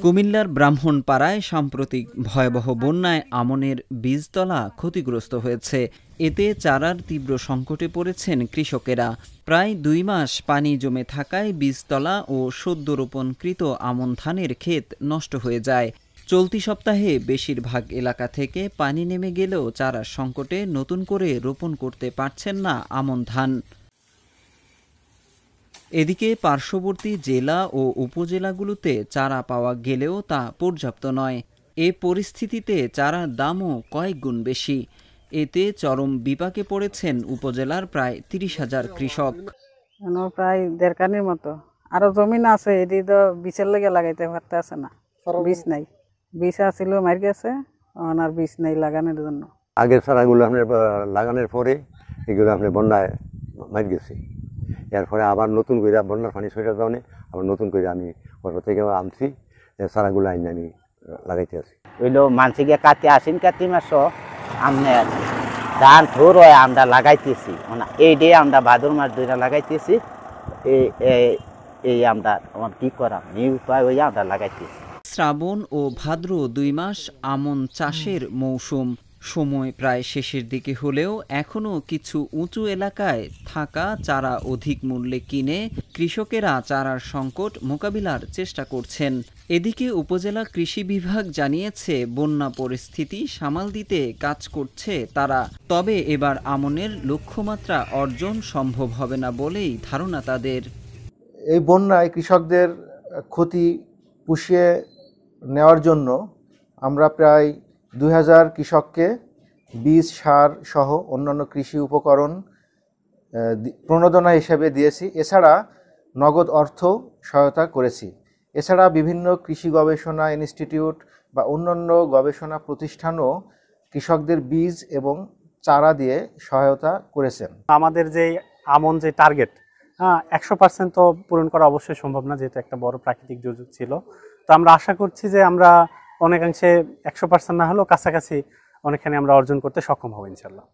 কুমিল্লার ব্রাহ্মণপাড়ায় সাম্প্রতিক ভয়াবহ বন্যায় আমনের বীজতলা ক্ষতিগ্রস্ত হয়েছে। এতে চারার তীব্র সংকটে পড়েছেন কৃষকেরা। প্রায় ২ মাস পানি জমে থাকায় বীজতলা ও সদ্য রোপণকৃত আমন ধানের ক্ষেত নষ্ট হয়ে যায়। চলতি সপ্তাহে বেশিরভাগ এলাকা থেকে পানি নেমে গেলেও চারার সংকটে নতুন করে রোপণ করতে পারছেন না আমন ধান। এদিকে পার্শ্ববর্তী জেলা ও উপজেলাগুলোতে চারা পাওয়া গেলেও তা পর্যাপ্ত নয়। এ পরিস্থিতিতে চারার দামও কয়েক গুণ বেশি। এতে চরম বিপাকে পড়েছেন উপজেলার প্রায় ৩০,০০০ কৃষক। প্রায় ১.৫ কানির মতো আরো জমিন আছে, এটি তো বীজের লেগে লাগাইতে পারতে আছে না, বীজ নাই। বীজ আসছিল মার গেছে, আর বীজ নাই লাগানোর জন্য। আগের চারাগুলো আপনার লাগানোর পরে এগুলো আপনার বন্যায় মার গেছে। এরপরে আবার নতুন করে বন্যার পানি সরে যাওয়া আবার নতুন করে আমি ওর থেকে আনছি, চারাগুলো আইন আমি লাগাইতে আছি। ওইলো মানসিকে কাতি আসিন কাতি মাস আপনার ধান থোর হয় আমরা লাগাইতেছি, মানে এই ডে আমরা ভাদর মাস ২টা লাগাইতেছি। এই আমরা কি করা এই উপায় ওই আমরা লাগাইতেছি। শ্রাবণ ও ভাদ্র ২ মাস আমন চাষের মৌসুম। সময় প্রায় শেষের দিকে হলেও এখনও কিছু উঁচু এলাকায় থাকা চারা অধিক মূল্যে কিনে কৃষকেরা চারার সংকট মোকাবিলার চেষ্টা করছেন। এদিকে উপজেলা কৃষি বিভাগ জানিয়েছে বন্যা পরিস্থিতি সামাল দিতে কাজ করছে তারা। তবে এবার আমনের লক্ষ্যমাত্রা অর্জন সম্ভব হবে না বলেই ধারণা তাদের। এই বন্যায় কৃষকদের ক্ষতি পুষিয়ে নেওয়ার জন্য আমরা প্রায় ২,০০০ কৃষককে বীজ, সার সহ অন্যান্য কৃষি উপকরণ প্রণোদনা হিসেবে দিয়েছি। এছাড়া নগদ অর্থ সহায়তা করেছি। এছাড়া বিভিন্ন কৃষি গবেষণা ইনস্টিটিউট বা অন্যান্য গবেষণা প্রতিষ্ঠানও কৃষকদের বীজ এবং চারা দিয়ে সহায়তা করেছেন। আমাদের যে আমন যে টার্গেট ১০০% তো পূরণ করা অবশ্যই সম্ভব না, যেহেতু একটা বড় প্রাকৃতিক দুর্যোগ ছিল। তো আমরা আশা করছি যে আমরা অনেকাংশে ১০০% না হলেও কাছাকাছি অনেকখানি আমরা অর্জন করতে সক্ষম হব ইনশাল্লাহ।